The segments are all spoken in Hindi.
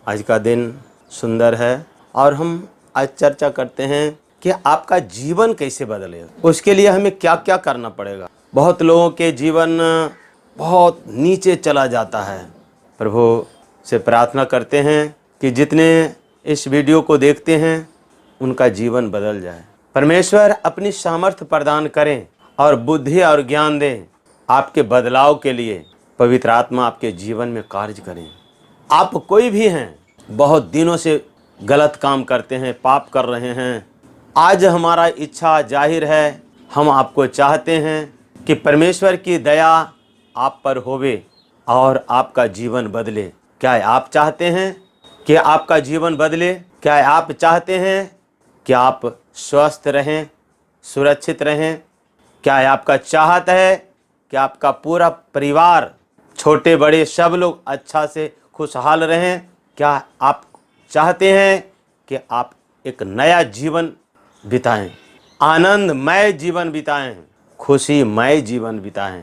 आज का दिन सुंदर है और हम आज चर्चा करते हैं कि आपका जीवन कैसे बदलेगा, उसके लिए हमें क्या क्या करना पड़ेगा। बहुत लोगों के जीवन बहुत नीचे चला जाता है। प्रभु से प्रार्थना करते हैं कि जितने इस वीडियो को देखते हैं उनका जीवन बदल जाए। परमेश्वर अपनी सामर्थ्य प्रदान करें और बुद्धि और ज्ञान दें आपके बदलाव के लिए। पवित्र आत्मा आपके जीवन में कार्य करें। आप कोई भी हैं, बहुत दिनों से गलत काम करते हैं, पाप कर रहे हैं, आज हमारा इच्छा जाहिर है, हम आपको चाहते हैं कि परमेश्वर की दया आप पर होवे और आपका जीवन बदले। क्या आप चाहते हैं कि आपका जीवन बदले? क्या आप चाहते हैं कि आप स्वस्थ रहें, सुरक्षित रहें? क्या आपका चाहत है कि आपका पूरा परिवार, छोटे बड़े सब लोग अच्छा से खुशहाल रहें? क्या आप चाहते हैं कि आप एक नया जीवन बिताएं, आनंदमय जीवन बिताएं, खुशीमय जीवन बिताएं?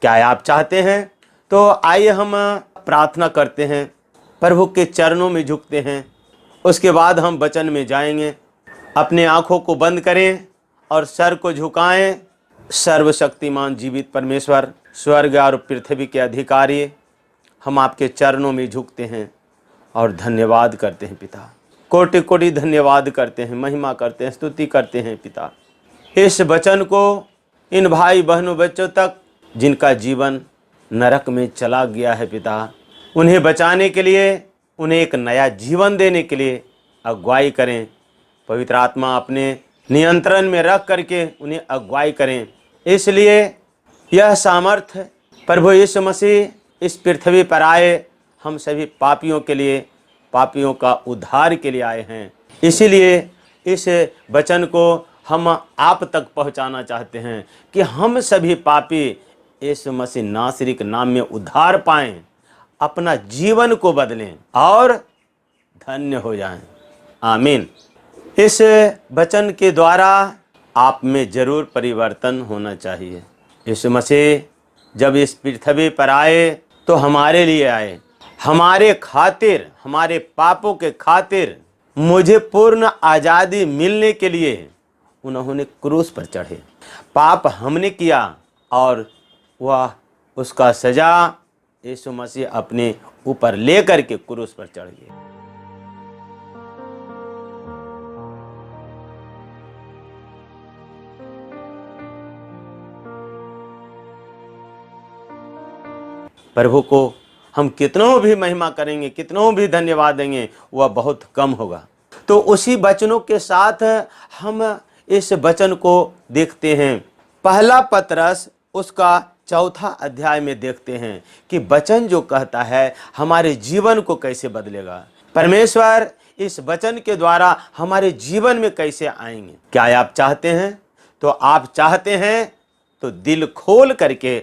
क्या आप चाहते हैं? तो आइए हम प्रार्थना करते हैं, प्रभु के चरणों में झुकते हैं, उसके बाद हम वचन में जाएंगे। अपने आँखों को बंद करें और सर को झुकाएं। सर्वशक्तिमान जीवित परमेश्वर, स्वर्ग और पृथ्वी के अधिकारी, हम आपके चरणों में झुकते हैं और धन्यवाद करते हैं पिता। कोटि कोटि धन्यवाद करते हैं, महिमा करते हैं, स्तुति करते हैं पिता। इस वचन को इन भाई बहनों बच्चों तक जिनका जीवन नरक में चला गया है पिता, उन्हें बचाने के लिए, उन्हें एक नया जीवन देने के लिए अगुवाई करें। पवित्र आत्मा अपने नियंत्रण में रख करके उन्हें अगुवाई करें। इसलिए यह सामर्थ्य प्रभु यीशु मसीह इस पृथ्वी पर आए, हम सभी पापियों के लिए, पापियों का उद्धार के लिए आए हैं। इसीलिए इस वचन को हम आप तक पहुंचाना चाहते हैं कि हम सभी पापी यीशु मसीह नासरी के नाम में उद्धार पाएं, अपना जीवन को बदलें और धन्य हो जाएं। आमीन। इस वचन के द्वारा आप में जरूर परिवर्तन होना चाहिए। यीशु मसीह जब इस पृथ्वी पर आए तो हमारे लिए आए, हमारे खातिर, हमारे पापों के खातिर, मुझे पूर्ण आज़ादी मिलने के लिए उन्होंने क्रूस पर चढ़े। पाप हमने किया और वह उसका सजा यीशु मसीह अपने ऊपर लेकर के क्रूस पर चढ़ गए। प्रभु को हम कितनों भी महिमा करेंगे, कितनों भी धन्यवाद देंगे, वह बहुत कम होगा। तो उसी वचनों के साथ हम इस वचन को देखते हैं। पहला पतरस उसका 4 अध्याय में देखते हैं कि वचन जो कहता है हमारे जीवन को कैसे बदलेगा। परमेश्वर इस वचन के द्वारा हमारे जीवन में कैसे आएंगे। क्या आप चाहते हैं? तो आप चाहते हैं तो दिल खोल करके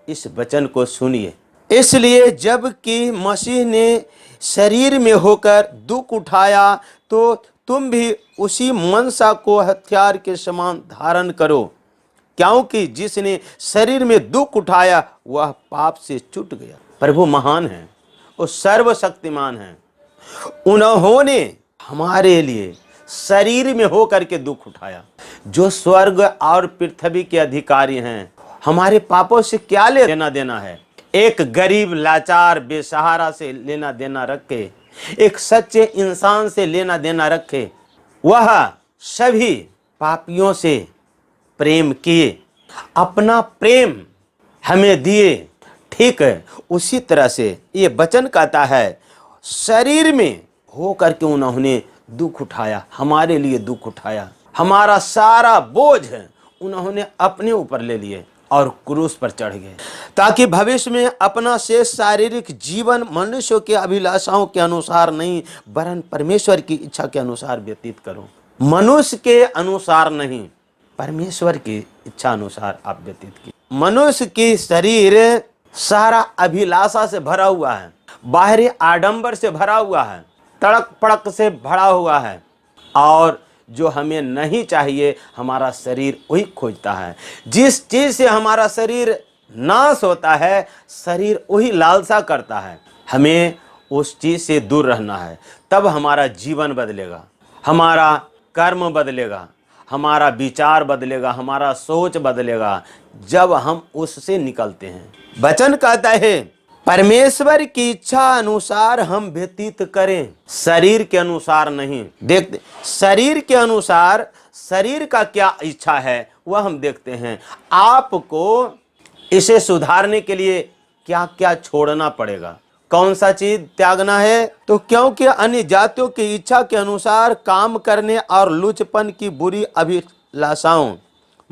इस वचन को सुनिए। इसलिए जबकि मसीह ने शरीर में होकर दुख उठाया तो तुम भी उसी मनसा को हथियार के समान धारण करो, क्योंकि जिसने शरीर में दुख उठाया वह पाप से छूट गया। प्रभु महान है, वो सर्वशक्तिमान है। उन्होंने हमारे लिए शरीर में होकर के दुख उठाया। जो स्वर्ग और पृथ्वी के अधिकारी हैं, हमारे पापों से क्या लेना देना है? एक गरीब लाचार बेसहारा से लेना देना रखे, एक सच्चे इंसान से लेना देना रखे। वह सभी पापियों से प्रेम किए, अपना प्रेम हमें दिए। ठीक है, उसी तरह से ये वचन कहता है शरीर में होकर के उन्होंने दुख उठाया, हमारे लिए दुख उठाया, हमारा सारा बोझ उन्होंने अपने ऊपर ले लिए और क्रूस पर चढ़ गए, ताकि भविष्य में अपना शेष शारीरिक जीवन मनुष्यों के अभिलाषाओं के अनुसार नहीं, वरन परमेश्वर की इच्छा के अनुसार व्यतीत करो। मनुष्य के अनुसार नहीं, परमेश्वर की इच्छा अनुसार आप व्यतीत कीजिए। मनुष्य की शरीर सारा अभिलाषा से भरा हुआ है, बाहरी आडंबर से भरा हुआ है, तड़क पड़क से भरा हुआ है, और जो हमें नहीं चाहिए हमारा शरीर वही खोजता है। जिस चीज से हमारा शरीर नाश होता है, शरीर वही लालसा करता है। हमें उस चीज से दूर रहना है, तब हमारा जीवन बदलेगा, हमारा कर्म बदलेगा, हमारा विचार बदलेगा, हमारा सोच बदलेगा, जब हम उससे निकलते हैं। वचन कहता है परमेश्वर की इच्छा अनुसार हम व्यतीत करें, शरीर के अनुसार नहीं। देखते शरीर के अनुसार, शरीर का क्या इच्छा है वह हम देखते हैं। आपको इसे सुधारने के लिए क्या क्या छोड़ना पड़ेगा, कौन सा चीज त्यागना है? तो क्योंकि अन्य जातियों की इच्छा के अनुसार काम करने और लुचपन की बुरी अभिलाषाओं,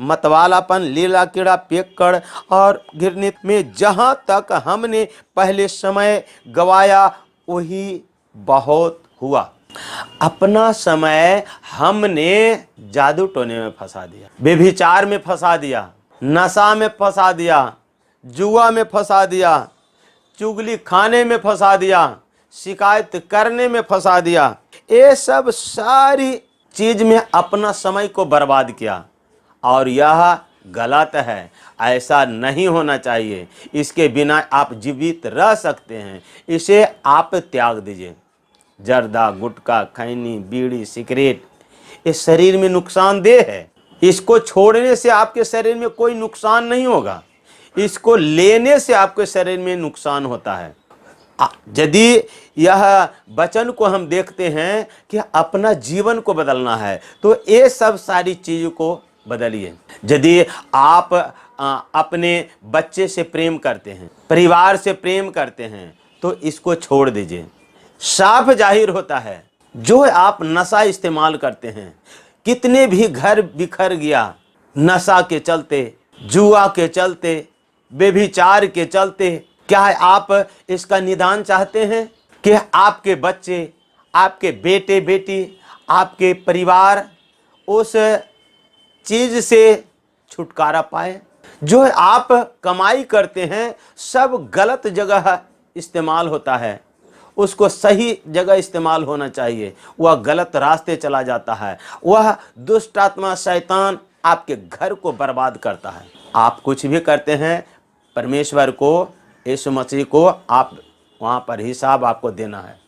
मतवालापन, लीला कीड़ा, पियक्कड़ और घृणित में जहां तक हमने पहले समय गवाया वही बहुत हुआ। अपना समय हमने जादू टोने में फंसा दिया, व्यभिचार में फंसा दिया, नशा में फंसा दिया, जुआ में फंसा दिया, चुगली खाने में फंसा दिया, शिकायत करने में फंसा दिया। ये सब सारी चीज में अपना समय को बर्बाद किया और यह गलत है, ऐसा नहीं होना चाहिए। इसके बिना आप जीवित रह सकते हैं, इसे आप त्याग दीजिए। जर्दा, गुटखा, खैनी, बीड़ी, सिगरेट ये शरीर में नुकसानदेह है। इसको छोड़ने से आपके शरीर में कोई नुकसान नहीं होगा, इसको लेने से आपके शरीर में नुकसान होता है। यदि यह वचन को हम देखते हैं कि अपना जीवन को बदलना है तो ये सब सारी चीज़ों को बदलिए। यदि आप अपने बच्चे से प्रेम करते हैं, परिवार से प्रेम करते हैं, तो इसको छोड़ दीजिए। साफ जाहिर होता है जो आप नशा इस्तेमाल करते हैं, कितने भी घर बिखर गया नशा के चलते, जुआ के चलते, व्यभिचार के चलते। क्या आप इसका निदान चाहते हैं कि आपके बच्चे, आपके बेटे बेटी, आपके परिवार उस चीज से छुटकारा पाए? जो आप कमाई करते हैं सब गलत जगह इस्तेमाल होता है, उसको सही जगह इस्तेमाल होना चाहिए। वह गलत रास्ते चला जाता है, वह दुष्ट आत्मा शैतान आपके घर को बर्बाद करता है। आप कुछ भी करते हैं, परमेश्वर को, यीशु मसीह को आप वहाँ पर हिसाब आपको देना है।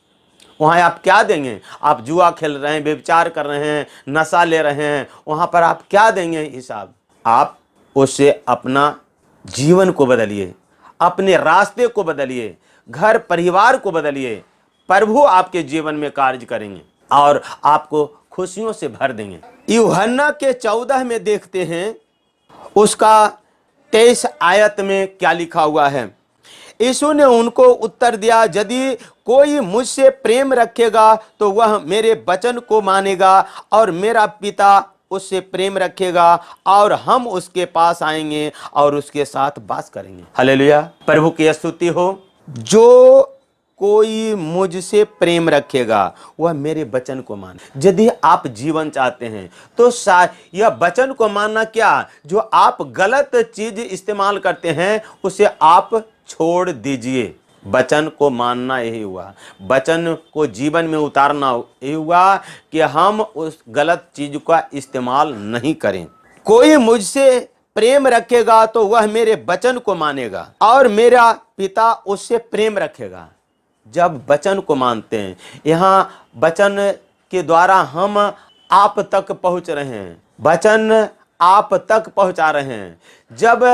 वहाँ आप क्या देंगे? आप जुआ खेल रहे हैं, व्यभिचार कर रहे हैं, नशा ले रहे हैं, वहाँ पर आप क्या देंगे हिसाब? आप उससे अपना जीवन को बदलिए, अपने रास्ते को बदलिए, घर परिवार को बदलिए। प्रभु आपके जीवन में कार्य करेंगे और आपको खुशियों से भर देंगे। यूहन्ना के 14 में देखते हैं, उसका 23 आयत में क्या लिखा हुआ है। यीशु ने उनको उत्तर दिया, यदि कोई मुझसे प्रेम रखेगा तो वह मेरे वचन को मानेगा और मेरा पिता उससे प्रेम रखेगा और हम उसके पास आएंगे और उसके साथ वास करेंगे। हालेलुया, प्रभु की स्तुति हो। जो कोई मुझसे प्रेम रखेगा वह मेरे वचन को माने। यदि आप जीवन चाहते हैं तो यह वचन को मानना क्या, जो आप गलत चीज इस्तेमाल करते हैं उसे आप छोड़ दीजिए। वचन को मानना यही हुआ, वचन को जीवन में उतारना यही हुआ कि हम उस गलत चीज का इस्तेमाल नहीं करें। कोई मुझसे प्रेम रखेगा तो वह मेरे वचन को मानेगा और मेरा पिता उससे प्रेम रखेगा। जब वचन को मानते हैं, यहाँ वचन के द्वारा हम आप तक पहुंच रहे हैं, वचन आप तक पहुंचा रहे हैं। जब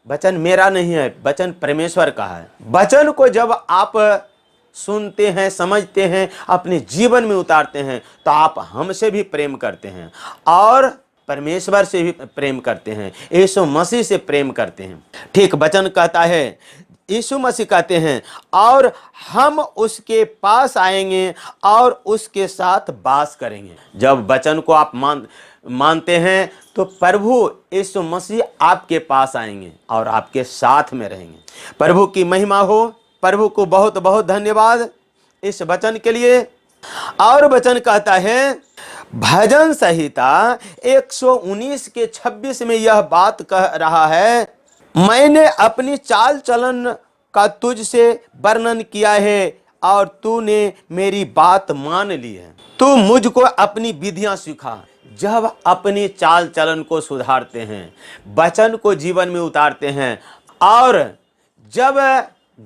वचन मेरा नहीं है, वचन परमेश्वर का है। वचन को जब आप सुनते हैं, समझते हैं, अपने जीवन में उतारते हैं तो आप हमसे भी प्रेम करते हैं और परमेश्वर से भी प्रेम करते हैं, यीशु मसीह से प्रेम करते हैं। ठीक वचन कहता है, यीशु मसीह कहते हैं, और हम उसके पास आएंगे और उसके साथ वास करेंगे। जब वचन को आप मानते हैं तो प्रभु यीशु मसीह आपके पास आएंगे और आपके साथ में रहेंगे। प्रभु की महिमा हो। प्रभु को बहुत बहुत धन्यवाद इस वचन के लिए। और वचन कहता है, भजन संहिता 119 के 26 में यह बात कह रहा है, मैंने अपनी चाल चलन का तुझसे वर्णन किया है और तूने मेरी बात मान ली है। तू मुझको अपनी विधियां सिखा। जब अपनी चाल चलन को सुधारते हैं, वचन को जीवन में उतारते हैं और जब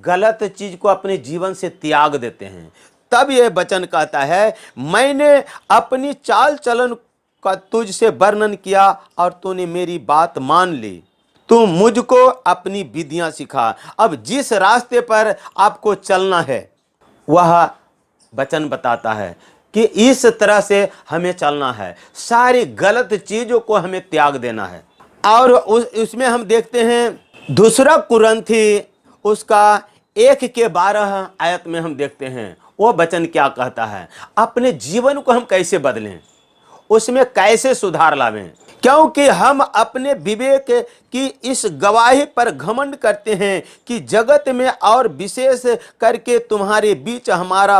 गलत चीज को अपने जीवन से त्याग देते हैं, तब यह वचन कहता है, मैंने अपनी चाल चलन का तुझसे वर्णन किया और तूने मेरी बात मान ली। तू मुझको अपनी विधियां सिखा। अब जिस रास्ते पर आपको चलना है वह वचन बताता है कि इस तरह से हमें चलना है, सारी गलत चीजों को हमें त्याग देना है। और उसमें हम देखते हैं दूसरा कुरिन्थी उसका 1:12 आयत में हम देखते हैं वो वचन क्या कहता है, अपने जीवन को हम कैसे बदलें, उसमें कैसे सुधार लावें। क्योंकि हम अपने विवेक की इस गवाही पर घमंड करते हैं कि जगत में और विशेष करके तुम्हारे बीच हमारा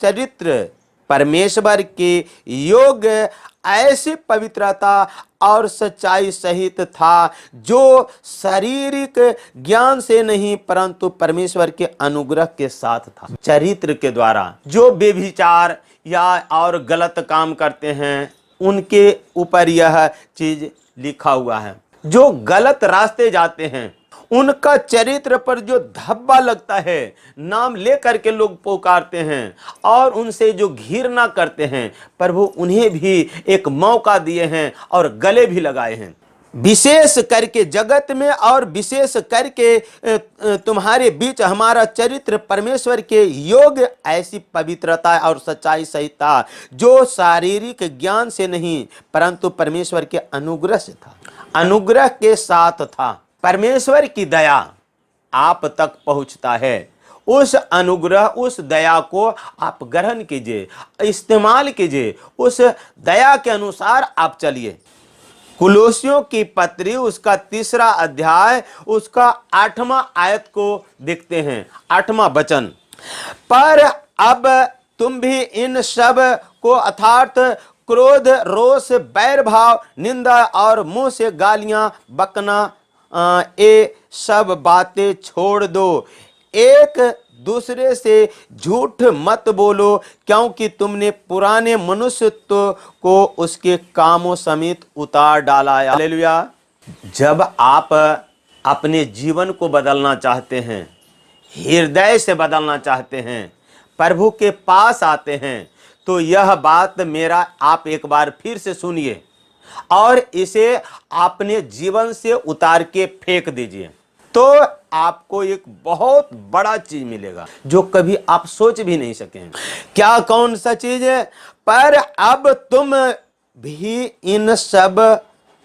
चरित्र परमेश्वर के योग्य ऐसी पवित्रता और सच्चाई सहित था, जो शारीरिक ज्ञान से नहीं परंतु परमेश्वर के अनुग्रह के साथ था। चरित्र के द्वारा जो बेविचार या और गलत काम करते हैं उनके ऊपर यह चीज लिखा हुआ है। जो गलत रास्ते जाते हैं उनका चरित्र पर जो धब्बा लगता है, नाम लेकर के लोग पुकारते हैं और उनसे जो घृणा करते हैं, प्रभु उन्हें भी एक मौका दिए हैं और गले भी लगाए हैं। विशेष करके जगत में और विशेष करके तुम्हारे बीच हमारा चरित्र परमेश्वर के योग्य ऐसी पवित्रता और सच्चाई सहित था, जो शारीरिक ज्ञान से नहीं परंतु परमेश्वर के अनुग्रह से था, अनुग्रह के साथ था। परमेश्वर की दया आप तक पहुंचता है, उस अनुग्रह उस दया को आप ग्रहण कीजिए, इस्तेमाल कीजिए, उस दया के अनुसार आप चलिए। कुलोसियों की पत्री उसका 3 अध्याय उसका 8वां आयत को देखते हैं, 8वां वचन, पर अब तुम भी इन सब को अर्थात क्रोध, रोष, बैर भाव, निंदा और मुंह से गालियां बकना ये सब बातें छोड़ दो। एक दूसरे से झूठ मत बोलो, क्योंकि तुमने पुराने मनुष्यत्व को उसके कामों समेत उतार डाला। हालेलुया। जब आप अपने जीवन को बदलना चाहते हैं, हृदय से बदलना चाहते हैं, प्रभु के पास आते हैं, तो यह बात मेरा आप एक बार फिर से सुनिए और इसे अपने जीवन से उतार के फेंक दीजिए, तो आपको एक बहुत बड़ा चीज मिलेगा जो कभी आप सोच भी नहीं सके। क्या कौन सा चीज है? पर अब तुम भी इन सब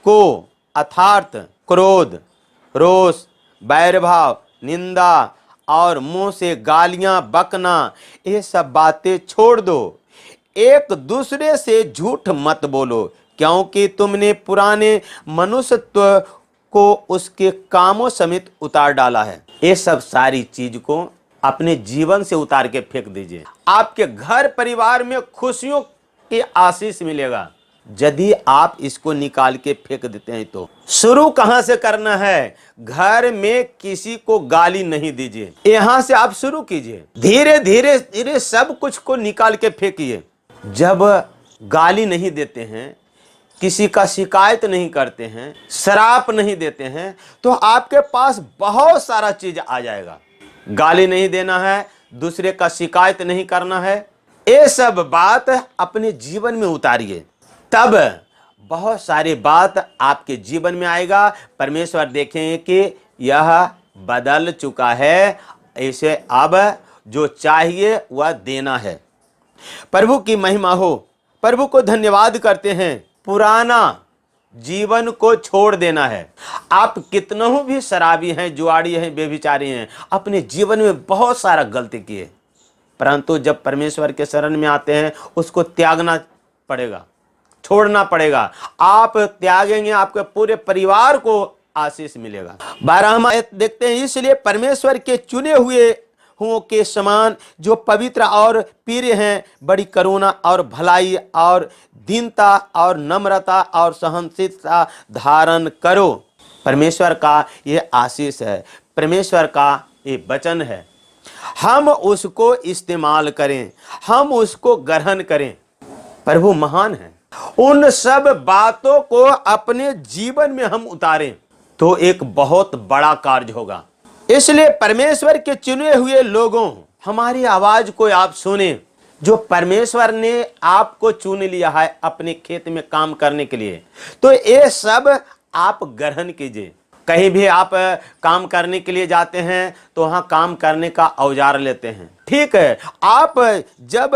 को अर्थात क्रोध, रोष, बैर भाव, निंदा और मुंह से गालियां बकना ये सब बातें छोड़ दो। एक दूसरे से झूठ मत बोलो, क्योंकि तुमने पुराने मनुष्यत्व को उसके कामों समेत उतार डाला है। ये सब सारी चीज को अपने जीवन से उतार के फेंक दीजिए। आपके घर परिवार में खुशियों की आशीष मिलेगा यदि आप इसको निकाल के फेंक देते हैं। तो शुरू कहां से करना है? घर में किसी को गाली नहीं दीजिए, यहां से आप शुरू कीजिए। धीरे धीरे धीरे सब कुछ को निकाल के फेंकिए। जब गाली नहीं देते हैं, किसी का शिकायत नहीं करते हैं, शराप नहीं देते हैं, तो आपके पास बहुत सारा चीज आ जाएगा। गाली नहीं देना है, दूसरे का शिकायत नहीं करना है, ये सब बात अपने जीवन में उतारिए, तब बहुत सारी बात आपके जीवन में आएगा। परमेश्वर देखेंगे कि यह बदल चुका है, इसे अब जो चाहिए वह देना है। प्रभु की महिमा हो। प्रभु को धन्यवाद करते हैं। पुराना जीवन को छोड़ देना है। आप कितनों भी शराबी हैं, जुआड़ी हैं, बेविचारी हैं, अपने जीवन में बहुत सारा गलती किए, परंतु जब परमेश्वर के शरण में आते हैं उसको त्यागना पड़ेगा, छोड़ना पड़ेगा। आप त्यागेंगे, आपके पूरे परिवार को आशीष मिलेगा। 12वां आयत देखते हैं, इसलिए परमेश्वर के चुने हुए के समान जो पवित्र और प्रिय हैं, बड़ी करुणा और भलाई और दीनता और नम्रता और सहनशीलता धारण करो। परमेश्वर का ये आशीष है, परमेश्वर का ये वचन है। हम उसको इस्तेमाल करें, हम उसको ग्रहण करें। प्रभु महान है। उन सब बातों को अपने जीवन में हम उतारें तो एक बहुत बड़ा कार्य होगा, इसलिए परमेश्वर के चुने हुए लोगों, हमारी आवाज को आप सुने। जो परमेश्वर ने आपको चुन लिया है अपने खेत में काम करने के लिए, तो ये सब आप ग्रहण कीजिए। कहीं भी आप काम करने के लिए जाते हैं तो वहां काम करने का औजार लेते हैं, ठीक है। आप जब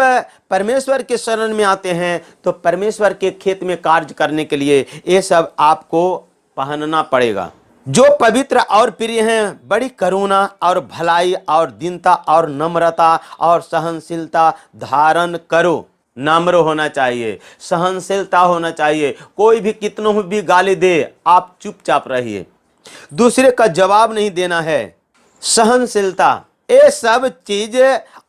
परमेश्वर के शरण में आते हैं तो परमेश्वर के खेत में कार्य करने के लिए ये सब आपको पहनना पड़ेगा। जो पवित्र और प्रिय हैं, बड़ी करुणा और भलाई और दीनता और नम्रता और सहनशीलता धारण करो। नम्र होना चाहिए, सहनशीलता होना चाहिए। कोई भी कितनों भी गाली दे, आप चुपचाप रहिए, दूसरे का जवाब नहीं देना है। सहनशीलता, ये सब चीज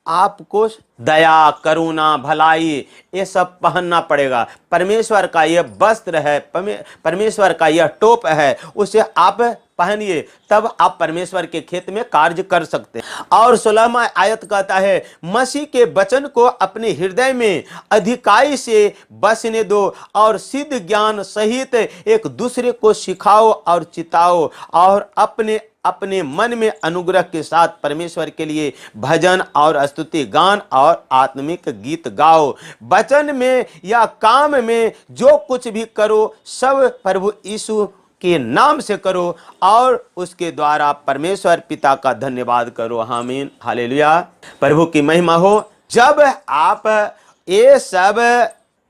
आपको, दया, करुणा, भलाई, ये सब पहनना पड़ेगा। परमेश्वर का यह वस्त्र है, परमेश्वर का यह टोप है, उसे आप पहनिए, तब आप परमेश्वर के खेत में कार्य कर सकते हैं। और 16वां आयत कहता है, मसीह के वचन को अपने हृदय में अधिकाई से बसने दो और सिद्ध ज्ञान सहित एक दूसरे को सिखाओ और चिताओ, और अपने अपने मन में अनुग्रह के साथ परमेश्वर के लिए भजन और स्तुति गान और आत्मिक गीत गाओ। वचन में या काम में जो कुछ भी करो, सब प्रभु यीशु के नाम से करो और उसके द्वारा परमेश्वर पिता का धन्यवाद करो। आमीन, हालेलुया, प्रभु की महिमा हो। जब आप ये सब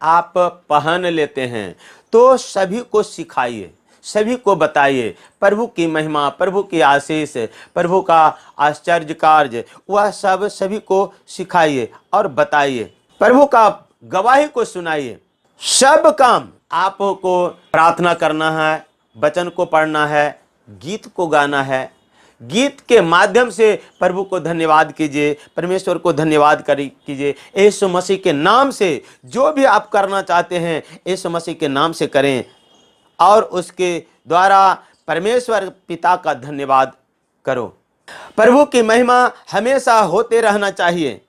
आप पहन लेते हैं तो सभी को सिखाइए, सभी को बताइए प्रभु की महिमा, प्रभु की आशीष, प्रभु का आश्चर्य कार्य, वह सब सभी को सिखाइए और बताइए। प्रभु का गवाही को सुनाइए। सब काम आपको प्रार्थना करना है, वचन को पढ़ना है, गीत को गाना है। गीत के माध्यम से प्रभु को धन्यवाद कीजिए, परमेश्वर को धन्यवाद कीजिए। यीशु मसीह के नाम से जो भी आप करना चाहते हैं, यीशु मसीह के नाम से करें और उसके द्वारा परमेश्वर पिता का धन्यवाद करो। प्रभु की महिमा हमेशा होते रहना चाहिए।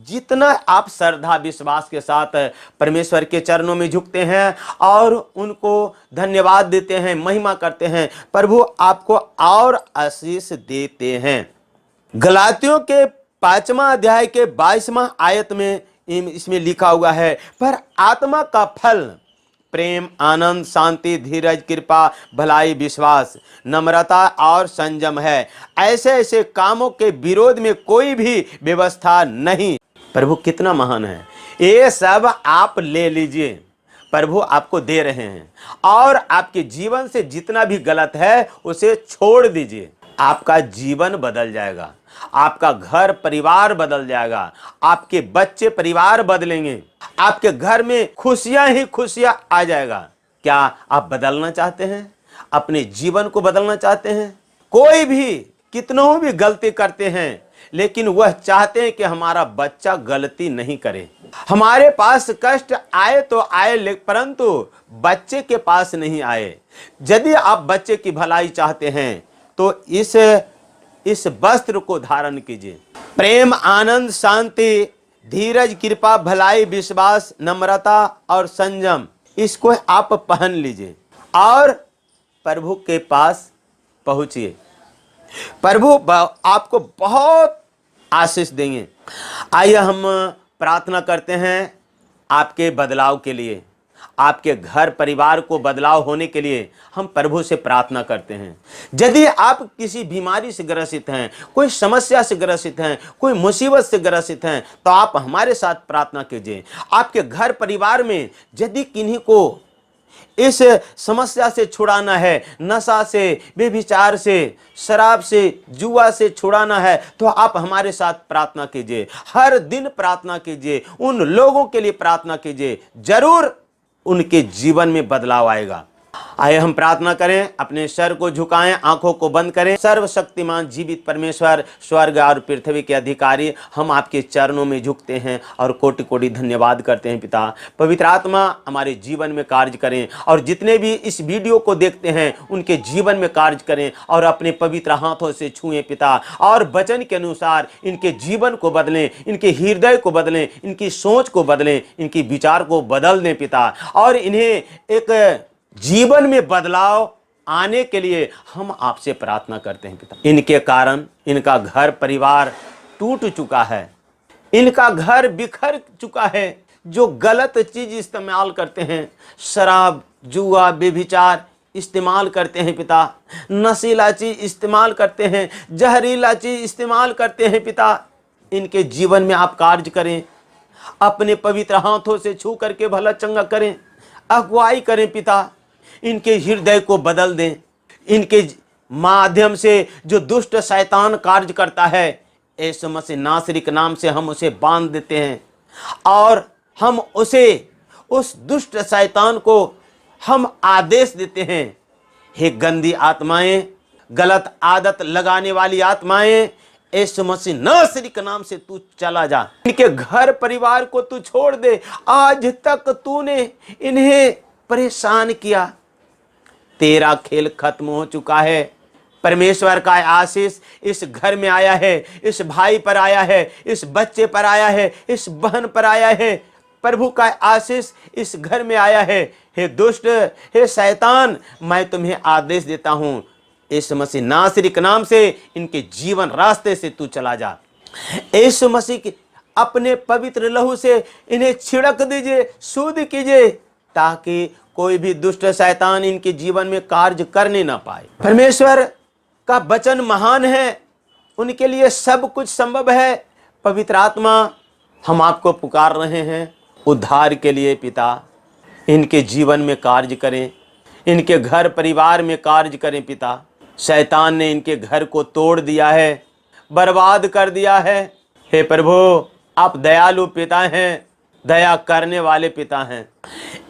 जितना आप श्रद्धा विश्वास के साथ परमेश्वर के चरणों में झुकते हैं और उनको धन्यवाद देते हैं, महिमा करते हैं, प्रभु आपको और आशीष देते हैं। गलातियों के 5वां अध्याय के 22वां आयत में इसमें लिखा हुआ है, पर आत्मा का फल प्रेम, आनंद, शांति, धीरज, कृपा, भलाई, विश्वास, नम्रता और संयम है। ऐसे ऐसे कामों के विरोध में कोई भी व्यवस्था नहीं। प्रभु कितना महान है। ये सब आप ले लीजिए, प्रभु आपको दे रहे हैं, और आपके जीवन से जितना भी गलत है उसे छोड़ दीजिए। आपका जीवन बदल जाएगा, आपका घर परिवार बदल जाएगा, आपके बच्चे परिवार बदलेंगे, आपके घर में खुशियां ही खुशियां आ जाएगा। क्या आप बदलना चाहते हैं? अपने जीवन को बदलना चाहते हैं? कोई भी कितनों भी गलती करते हैं, लेकिन वह चाहते हैं कि हमारा बच्चा गलती नहीं करे। हमारे पास कष्ट आए तो आए, परंतु बच्चे के पास नहीं आए। यदि आप बच्चे की भलाई चाहते हैं तो इस वस्त्र को धारण कीजिए। प्रेम, आनंद, शांति, धीरज, कृपा, भलाई, विश्वास, नम्रता और संयम, इसको आप पहन लीजिए और प्रभु के पास पहुंचिए। प्रभु आपको बहुत आशीष देंगे। आइए हम प्रार्थना करते हैं आपके बदलाव के लिए, आपके घर परिवार को बदलाव होने के लिए हम प्रभु से प्रार्थना करते हैं। यदि आप किसी बीमारी से ग्रसित हैं, कोई समस्या से ग्रसित हैं, कोई मुसीबत से ग्रसित हैं, तो आप हमारे साथ प्रार्थना कीजिए। आपके घर परिवार में यदि किन्हीं को इस समस्या से छुड़ाना है, नशा से, व्यभिचार से, शराब से, जुआ से छुड़ाना है, तो आप हमारे साथ प्रार्थना कीजिए। हर दिन प्रार्थना कीजिए, उन लोगों के लिए प्रार्थना कीजिए, जरूर उनके जीवन में बदलाव आएगा। आइए हम प्रार्थना करें, अपने सर को झुकाएं, आंखों को बंद करें। सर्वशक्तिमान जीवित परमेश्वर, स्वर्ग और पृथ्वी के अधिकारी, हम आपके चरणों में झुकते हैं और कोटि कोटि धन्यवाद करते हैं। पिता, पवित्र आत्मा हमारे जीवन में कार्य करें, और जितने भी इस वीडियो को देखते हैं उनके जीवन में कार्य करें और अपने पवित्र हाथों से छुएं पिता, और वचन के अनुसार इनके जीवन को बदलें, इनके हृदय को बदलें, इनकी सोच को बदलें, इनकी विचार को बदल दें पिता, और इन्हें एक जीवन में बदलाव आने के लिए हम आपसे प्रार्थना करते हैं पिता। इनके कारण इनका घर परिवार टूट चुका है, इनका घर बिखर चुका है। जो गलत चीज इस्तेमाल करते हैं, शराब, जुआ, व्यभिचार इस्तेमाल करते हैं पिता, नशीला चीज इस्तेमाल करते हैं, जहरीला चीज इस्तेमाल करते हैं पिता, इनके जीवन में आप कार्य करें, अपने पवित्र हाथों से छू करके भला चंगा करें, अगुवाई करें पिता। इनके हृदय को बदल दें। इनके माध्यम से जो दुष्ट शैतान कार्य करता है, यीशु मसीह नासरी के नाम से हम उसे बांध देते हैं और हम उस दुष्ट शैतान को हम आदेश देते हैं, हे गंदी आत्माएं, गलत आदत लगाने वाली आत्माएं, यीशु मसीह नासरी के नाम से तू चला जा। इनके घर परिवार को तू छोड़ दे। आज तक तूने इन्हें परेशान किया, तेरा खेल खत्म हो चुका है। परमेश्वर का आशीष इस घर में आया है, इस भाई पर आया है, इस बच्चे पर आया है, इस बहन पर आया है। प्रभु का आशीष इस घर में आया है। हे दुष्ट, हे शैतान, मैं तुम्हें आदेश देता हूं, यीशु मसीह नासरी के नाम से इनके जीवन रास्ते से तू चला जा। यीशु मसीह के अपने पवित्र लहू से इन्हें छिड़क दीजिए, शुद्ध कीजिए, ताकि कोई भी दुष्ट शैतान इनके जीवन में कार्य करने ना पाए। परमेश्वर का वचन महान है, उनके लिए सब कुछ संभव है। पवित्र आत्मा, हम आपको पुकार रहे हैं उद्धार के लिए पिता। इनके जीवन में कार्य करें, इनके घर परिवार में कार्य करें पिता। शैतान ने इनके घर को तोड़ दिया है, बर्बाद कर दिया है। हे प्रभु, आप दयालु पिता हैं, दया करने वाले पिता हैं।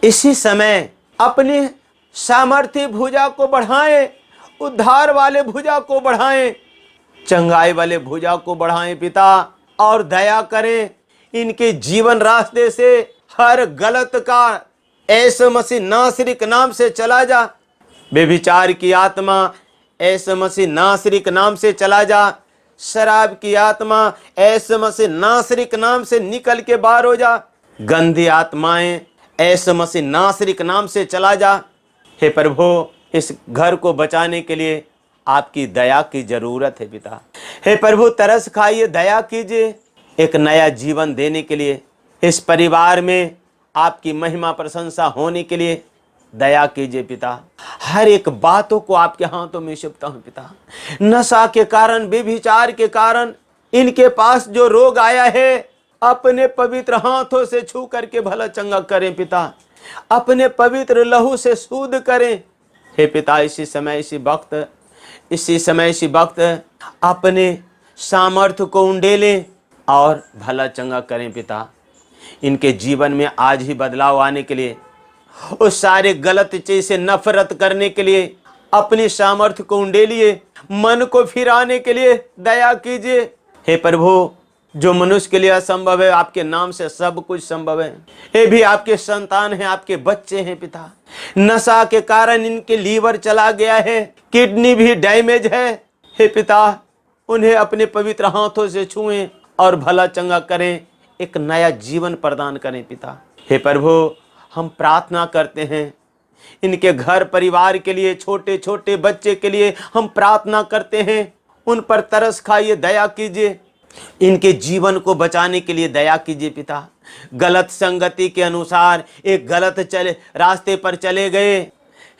इसी समय अपने सामर्थ्य भुजा को बढ़ाएं, उद्धार वाले भुजा को बढ़ाएं, चंगाई वाले भुजा को बढ़ाएं पिता, और दया करें। इनके जीवन रास्ते से हर गलत का यीशु मसीह नासरी के नाम से चला जा। व्यभिचार की आत्मा यीशु मसीह नासरी के नाम से चला जा। शराब की आत्मा यीशु मसीह नासरी के नाम से निकल के बाहर हो जा। गंदी आत्माएं यीशु मसीह नासरी के नाम से चला जा। हे प्रभु, इस घर को बचाने के लिए आपकी दया की जरूरत है पिता। हे प्रभु, तरस खाइए, दया कीजिए। एक नया जीवन देने के लिए, इस परिवार में आपकी महिमा प्रशंसा होने के लिए दया कीजिए पिता। हर एक बातों को आपके हाथों में सौंपता हूं पिता। नशा के कारण, व्यभिचार के कारण इनके पास जो रोग आया है, अपने पवित्र हाथों से छू करके भला चंगा करें पिता। अपने पवित्र लहू से शुद्ध करें। हे पिता, इसी समय इसी वक्त अपने सामर्थ्य को उंडेलें और भला चंगा करें पिता। इनके जीवन में आज ही बदलाव आने के लिए, उस सारे गलत चीज से नफरत करने के लिए अपनी सामर्थ्य को उंडेलिए, मन को फिराने के लिए दया कीजिए। हे प्रभु, जो मनुष्य के लिए असंभव है, आपके नाम से सब कुछ संभव है। ये भी आपके संतान हैं, आपके बच्चे हैं पिता। नशा के कारण इनके लीवर चला गया है, किडनी भी डैमेज है। हे पिता, उन्हें अपने पवित्र हाथों से छुएं और भला चंगा करें, एक नया जीवन प्रदान करें पिता। हे प्रभु, हम प्रार्थना करते हैं इनके घर परिवार के लिए, छोटे छोटे बच्चे के लिए हम प्रार्थना करते हैं। उन पर तरस खाइए, दया कीजिए। इनके जीवन को बचाने के लिए दया कीजिए पिता। गलत संगति के अनुसार एक गलत रास्ते पर चले गए।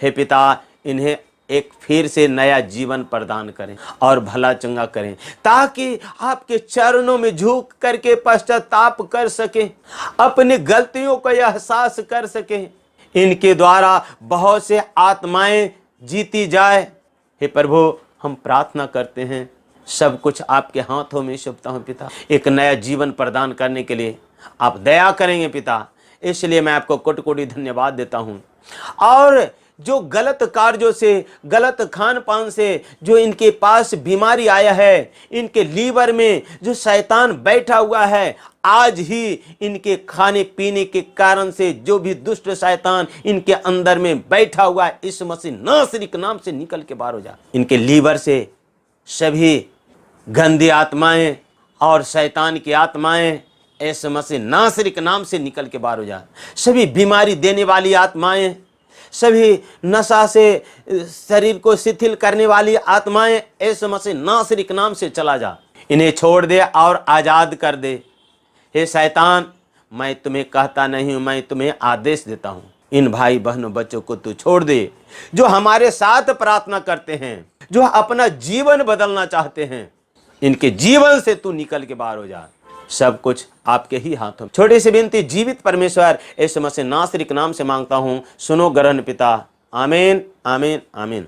हे पिता, इन्हें एक फिर से नया जीवन प्रदान करें और भला चंगा करें, ताकि आपके चरणों में झुक करके पश्चाताप कर सकें, अपनी गलतियों का एहसास कर सकें। इनके द्वारा बहुत से आत्माएं जीती जाए। हे प्रभु, हम प्रार्थना करते हैं, सब कुछ आपके हाथों में सौंपता हूं पिता। एक नया जीवन प्रदान करने के लिए आप दया करेंगे पिता, इसलिए मैं आपको कोटि कोटि धन्यवाद देता हूं। और जो गलत कार्यों से, गलत खान पान से जो इनके पास बीमारी आया है, इनके लीवर में जो शैतान बैठा हुआ है, आज ही इनके खाने पीने के कारण से जो भी दुष्ट शैतान इनके अंदर में बैठा हुआ है, यीशु मसीह नासरी के नाम से निकल के बाहर हो जा। इनके लीवर से सभी गंदी आत्माएं और शैतान की आत्माएं यीशु मसीह नासरी के नाम से निकल के बाहर हो जा। सभी बीमारी देने वाली आत्माएं, सभी नशा से शरीर को शिथिल करने वाली आत्माएं यीशु मसीह नासरी के नाम से चला जा, इन्हें छोड़ दे और आजाद कर दे। हे शैतान, मैं तुम्हें कहता नहीं हूं, मैं तुम्हें आदेश देता हूं, इन भाई बहनों बच्चों को तू छोड़ दे, जो हमारे साथ प्रार्थना करते हैं, जो अपना जीवन बदलना चाहते हैं। इनके जीवन से तू निकल के बाहर हो जा। सब कुछ आपके ही हाथों में। छोटी सी विनती, जीवित परमेश्वर यीशु मसीह नासरी के नाम से मांगता हूं, सुनो ग्रहण पिता। आमीन, आमीन, आमीन।